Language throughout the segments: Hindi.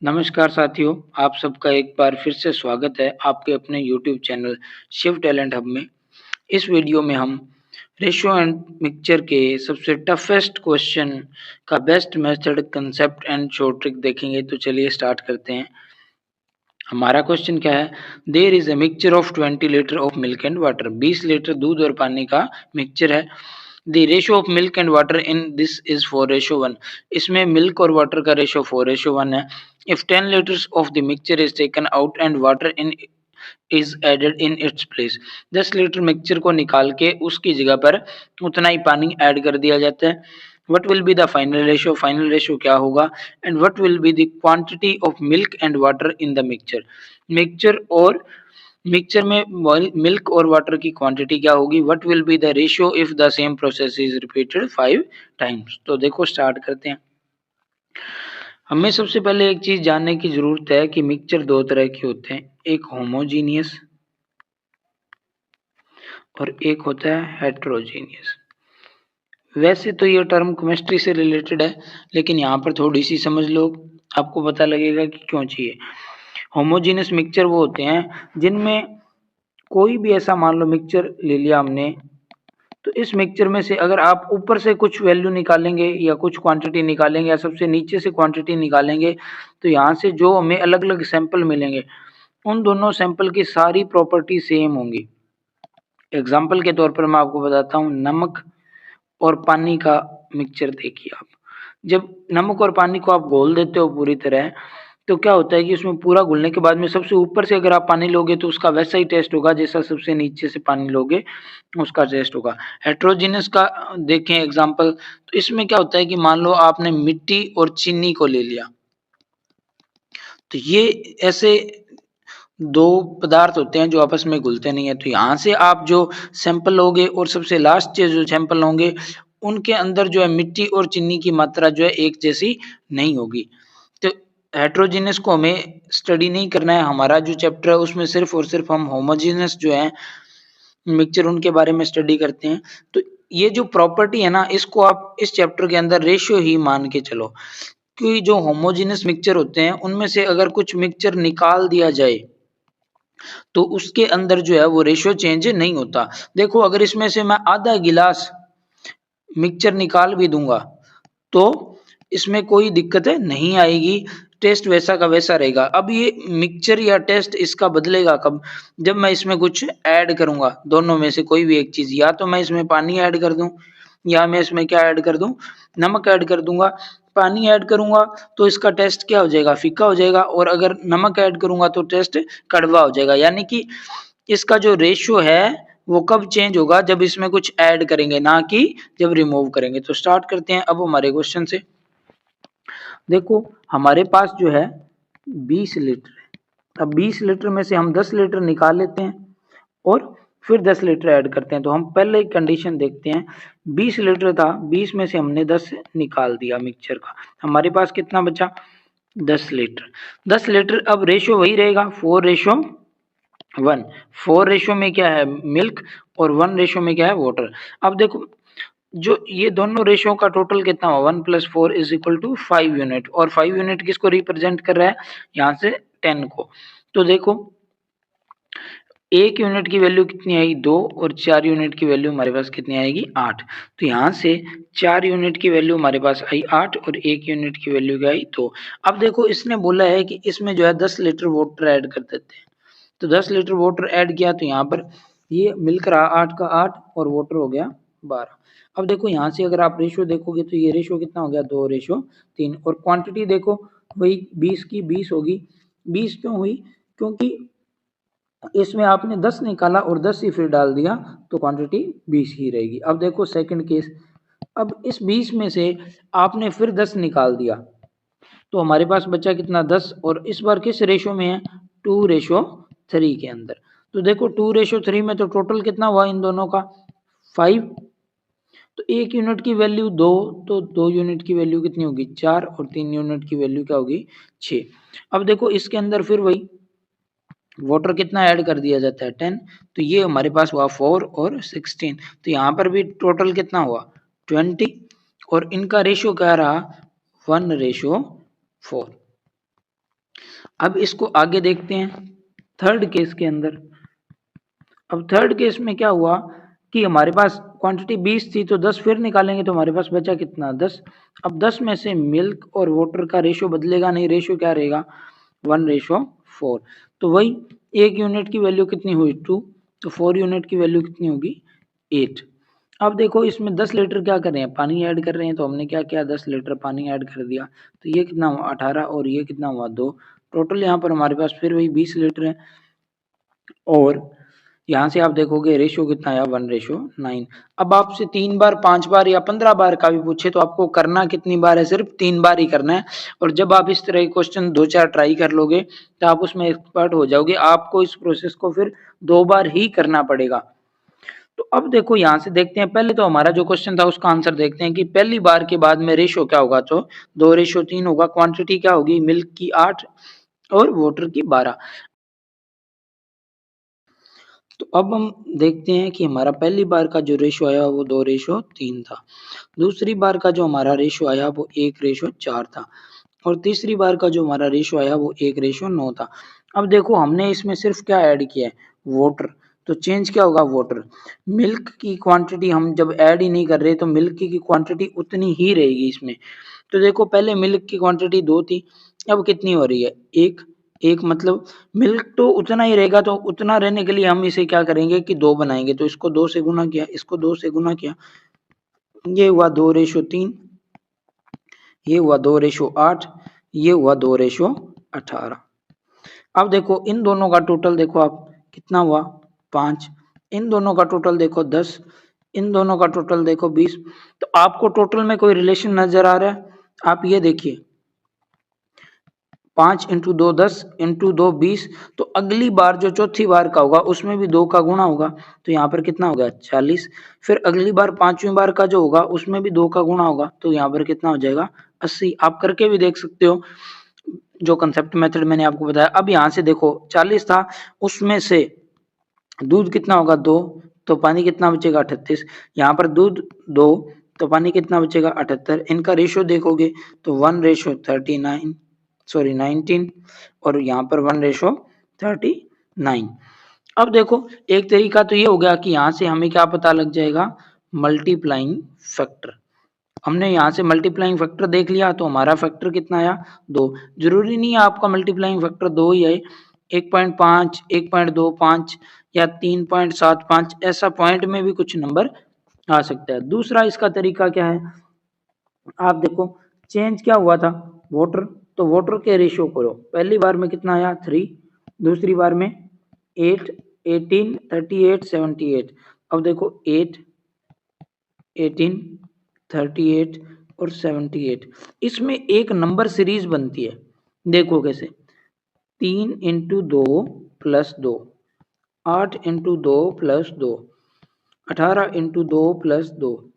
नमस्कार साथियों, आप सबका एक बार फिर से स्वागत है आपके अपने YouTube channel Shiv talent hub में। इस वीडियो में हम रेशियो एंड मिक्सचर के सबसे टफेस्ट क्वेश्चन का best method, concept and short trick देखेंगे। तो चलिए स्टार्ट करते हैं। हमारा क्वेश्चन क्या है? There is a mixture of 20 litre of milk and water. 20 litre दूध और पानी का मिक्सचर है। The ratio of milk and water in this is 4:1। इसमें मिल्क और वाटर का रेशियो 4:1 है। If 10 litres of the mixture is taken out and water in is added in its place. 10 litre mixture को निकाल के उसकी जगह पर उतना ही पानी ऐड कर दिया जाता है। What will be the final ratio? Final ratio क्या होगा? And what will be the quantity of milk and water in the mixture? Mixture में मिल्क और वाटर की क्वांटिटी क्या होगी? What will be the ratio if the same process is repeated 5 times? तो देखो स्टार्ट करते हैं। हमें सबसे पहले एक चीज जानने की जरूरत है कि मिक्सचर दो तरह के होते हैं, एक होमोजीनियस और एक होता है हेट्रोजीनियस। वैसे तो ये टर्म केमिस्ट्री से रिलेटेड है, लेकिन यहाँ पर थोड़ी सी समझ लो, आपको पता लगेगा कि क्यों चाहिए। होमोजीनियस मिक्सचर वो होते हैं जिनमें कोई भी ऐसा, मान लो मिक्सचर ले लिया हमने, तो इस मिक्सचर में से अगर आप ऊपर से कुछ वैल्यू निकालेंगे या कुछ क्वांटिटी निकालेंगे या सबसे नीचे से क्वांटिटी निकालेंगे, तो यहाँ से जो हमें अलग अलग सैंपल मिलेंगे उन दोनों सैंपल की सारी प्रॉपर्टी सेम होंगी। एग्जाम्पल के तौर पर मैं आपको बताता हूँ, नमक और पानी का मिक्सचर देखिए आप। जब नमक और पानी को आप घोल देते हो पूरी तरह, तो क्या होता है कि उसमें पूरा घुलने के बाद में सबसे ऊपर से अगर आप पानी लोगे तो उसका वैसा ही टेस्ट होगा जैसा सबसे नीचे से पानी लोगे उसका टेस्ट होगा। हेट्रोजीनियस का देखें एग्जांपल, तो इसमें क्या होता है कि मान लो आपने मिट्टी और चीनी को ले लिया, तो ये ऐसे दो पदार्थ होते हैं जो आपस में घुलते नहीं है। तो यहाँ से आप जो सैंपल लोगे और सबसे लास्ट जो सैंपल होंगे उनके अंदर जो है मिट्टी और चीनी की मात्रा जो है एक जैसी नहीं होगी। तो हेट्रोजीनियस को हमें स्टडी नहीं करना है, हमारा जो चैप्टर है उसमें सिर्फ और सिर्फ हम होमोजीनियस जो है मिक्सचर उनके बारे में स्टडी करते हैं। तो ये जो प्रॉपर्टी है ना, इसको आप इस चैप्टर के अंदर रेशियो ही मान के चलो, क्योंकि जो होमोजीनियस मिक्सचर होते हैं उनमें से अगर कुछ मिक्सचर निकाल दिया जाए तो उसके अंदर जो है वो रेशियो चेंज नहीं होता। देखो अगर इसमें से मैं आधा गिलास मिक्सचर निकाल भी दूंगा तो इसमें कोई दिक्कत नहीं आएगी, टेस्ट वैसा का वैसा रहेगा। अब ये मिक्सचर या टेस्ट इसका बदलेगा कब? जब मैं इसमें कुछ ऐड करूंगा, दोनों में से कोई भी एक चीज, या तो मैं इसमें पानी ऐड कर दूं या मैं इसमें क्या ऐड कर दूं, नमक ऐड कर दूंगा। पानी ऐड करूंगा तो इसका टेस्ट क्या हो जाएगा? फीका हो जाएगा, और अगर नमक ऐड करूंगा तो टेस्ट कड़वा हो जाएगा। यानी कि इसका जो रेशियो है वो कब चेंज होगा? जब इसमें कुछ ऐड करेंगे, ना कि जब रिमूव करेंगे। तो स्टार्ट करते हैं अब हमारे क्वेश्चन से। देखो हमारे पास जो है 20 लीटर है। अब 20 लीटर में से हम 10 लीटर निकाल लेते हैं और फिर 10 लीटर ऐड करते हैं। तो हम पहले कंडीशन देखते हैं, 20 लीटर था, 20 में से हमने 10 निकाल दिया मिक्सचर का, हमारे पास कितना बचा? 10 लीटर। 10 लीटर, अब रेशियो वही रहेगा 4:1। 4 रेशियो में क्या है? मिल्क, और 1 रेशियो में क्या है? वाटर। अब देखो जो ये दोनों रेशियो का टोटल कितना हुआ? 1 + 4 = 5 यूनिट, और 5 यूनिट किसको रिप्रेजेंट कर रहा है? यहाँ से 10 को। तो देखो 1 यूनिट की वैल्यू कितनी आई? 2, और 4 यूनिट की वैल्यू हमारे पास कितनी आएगी? 8। तो यहाँ से 4 यूनिट की वैल्यू हमारे पास आई 8 और 1 यूनिट की वैल्यू क्या आई? 2। अब देखो इसने बोला है कि इसमें जो है 10 लीटर वाटर ऐड कर देते हैं। तो 10 लीटर वाटर ऐड किया तो यहाँ पर ये मिल्क रहा 8 का 8 और वाटर हो गया 12। अब देखो यहाँ से अगर आप रेशियो देखोगे तो ये रेशियो कितना हो गया? 2:3। और क्वांटिटी देखो वही 20 की 20 होगी। 20 क्यों हुई? क्योंकि इसमें आपने 10 निकाला और 10 ही फिर डाल दिया, तो क्वांटिटी 20 ही रहेगी। अब देखो सेकंड केस, अब इस 20 में से आपने फिर 10 निकाल दिया तो हमारे पास बचा कितना? 10, और इस बार किस रेशियो में है? 2:3 के अंदर। तो देखो 2:3 में तो टोटल कितना हुआ इन दोनों का? 5। तो 1 यूनिट की वैल्यू 2, तो 2 यूनिट की वैल्यू कितनी होगी? 4, और 3 यूनिट की वैल्यू क्या होगी? 6। अब देखो इसके अंदर फिर वही वाटर कितना ऐड कर दिया जाता है? 10। तो ये हमारे पास हुआ 4 और 16। तो यहाँ पर भी टोटल कितना हुआ? 20, और इनका रेशियो क्या रहा? 1:4। अब इसको आगे देखते हैं थर्ड केस के अंदर। अब थर्ड केस में क्या हुआ कि हमारे पास क्वांटिटी 20 थी तो 10 फिर निकालेंगे तो हमारे पास बचा कितना 10। अब 10 में से मिल्क और वाटर का रेशियो बदलेगा नहीं, रेशियो क्या रहेगा 1:4। तो वही 1 यूनिट की वैल्यू कितनी हुई 2, तो 4 यूनिट की वैल्यू कितनी होगी 8। अब देखो इसमें 10 लीटर क्या कर रहे हैं पानी ऐड कर रहे हैं, तो हमने क्या किया 10 लीटर पानी ऐड कर दिया, तो ये कितना हुआ 18 और ये कितना हुआ 2। टोटल यहाँ पर हमारे पास फिर वही 20 लीटर है। और यहाँ से आप देखोगे रेशियो कितना आया 1:9। अब आपसे 3 बार 5 बार या 15 बार का भी पूछे तो आपको करना कितनी बार है, सिर्फ 3 बार ही करना है। और जब आप इस तरह के क्वेश्चन 2-4 ट्राई कर लोगे तो आप उसमें एक्सपर्ट हो जाओगे। आपको इस प्रोसेस को फिर 2 बार ही करना पड़ेगा। तो अब देखो यहाँ से देखते हैं, पहले तो हमारा जो क्वेश्चन था उसका आंसर देखते हैं कि पहली बार के बाद में रेशियो क्या होगा, तो 2:3 होगा। क्वांटिटी क्या होगी मिल्क की 8 और वाटर की 12। तो अब हम देखते हैं कि हमारा पहली बार का जो रेशियो आया वो 2:3 था। दूसरी बार का जो हमारा रेशियो आया वो 1:4 था। और तीसरी बार का जो हमारा रेशियो आया वो 1:9 था। अब देखो हमने इसमें सिर्फ क्या ऐड किया है वाटर, तो चेंज क्या होगा वाटर। मिल्क की क्वांटिटी हम जब ऐड ही नहीं कर रहे तो मिल्क की क्वांटिटी उतनी ही रहेगी इसमें। तो देखो पहले मिल्क की क्वांटिटी 2 थी, अब कितनी हो रही है 1। एक मतलब मिल्क तो उतना ही रहेगा, तो उतना रहने के लिए हम इसे क्या करेंगे कि 2 बनाएंगे, तो इसको 2 से गुना किया, इसको 2 से गुना किया, ये हुआ 2:3, ये हुआ 2:8, ये हुआ 2:18। अब देखो इन दोनों का टोटल देखो आप कितना हुआ 5, इन दोनों का टोटल देखो 10, इन दोनों का टोटल देखो 20। तो आपको टोटल में कोई रिलेशन नजर आ रहा है, आप ये देखिए 5 × 2 10 × 2 20। तो अगली बार जो चौथी बार का होगा उसमें भी 2 का गुणा होगा, तो यहाँ पर कितना होगा 40। फिर अगली बार पांचवी बार का जो होगा उसमें भी 2 का गुणा होगा, तो यहाँ पर कितना हो जाएगा 80। आप करके भी देख सकते हो जो कंसेप्ट मेथड मैंने आपको बताया। अब यहाँ से देखो 40 था, उसमें से दूध कितना होगा 2, तो पानी कितना बचेगा 38। यहाँ पर दूध 2 तो पानी कितना बचेगा 78। इनका रेशियो देखोगे तो 1:39 सॉरी 19 और यहाँ पर 1:39। अब देखो एक तरीका तो ये हो गया कि यहाँ से हमें क्या पता लग जाएगा मल्टीप्लाइंग फैक्टर। हमने यहाँ से मल्टीप्लाइंग फैक्टर देख लिया, तो हमारा फैक्टर कितना आया 2। जरूरी नहीं है आपका मल्टीप्लाइंग फैक्टर 2 ही आए, 1.5 1.25 या 3.75 ऐसा पॉइंट में भी कुछ नंबर आ सकता है। दूसरा इसका तरीका क्या है, आप देखो चेंज क्या हुआ था वाटर, तो वाटर के रेशियो करो, पहली बार में कितना आया 3, दूसरी बार में 8 18 38 78। अब देखो 8 18 38 और 78, इसमें एक नंबर सीरीज बनती है। देखो कैसे 3 × 2 + 2, 8 × 2 + 2, 18 × 2 + 2,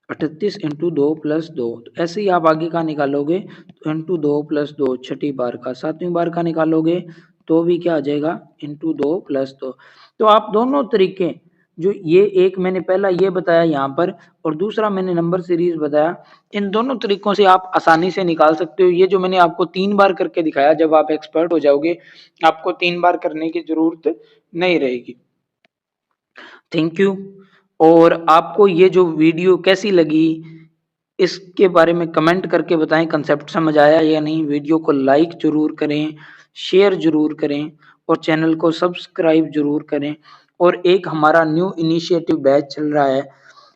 38 × 2 + 2। तो ऐसे ही आप आगे का निकालोगे तो × 2 + 2 छठी बार का, सातवीं बार का निकालोगे तो भी क्या आ जाएगा × 2 + 2। तो आप दोनों तरीके जो ये एक मैंने पहला ये बताया यहाँ पर और दूसरा मैंने नंबर सीरीज बताया, इन दोनों तरीकों से आप आसानी से निकाल सकते हो। ये जो मैंने आपको 3 बार करके दिखाया, जब आप एक्सपर्ट हो जाओगे आपको 3 बार करने की जरूरत नहीं रहेगी। Thank you. और आपको ये जो वीडियो कैसी लगी इसके बारे में कमेंट करके बताएं, कंसेप्ट समझ आया या नहीं। वीडियो को लाइक जरूर करें, शेयर जरूर करें और चैनल को सब्सक्राइब जरूर करें। और एक हमारा न्यू इनिशिएटिव बैच चल रहा है,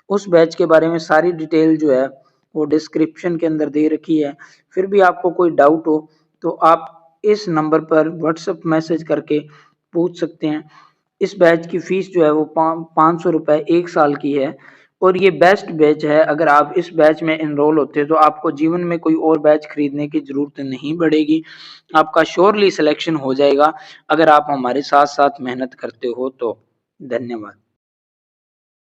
उस बैच के बारे में सारी डिटेल जो है वो डिस्क्रिप्शन के अंदर दे रखी है। फिर भी आपको कोई डाउट हो तो आप इस नंबर पर व्हाट्सएप मैसेज करके पूछ सकते हैं। इस बैच की फीस जो है वो 500 रुपये 1 साल की है और ये बेस्ट बैच है। अगर आप इस बैच में एनरोल होते तो आपको जीवन में कोई और बैच खरीदने की जरूरत नहीं पड़ेगी, आपका श्योरली सिलेक्शन हो जाएगा अगर आप हमारे साथ साथ मेहनत करते हो तो। धन्यवाद।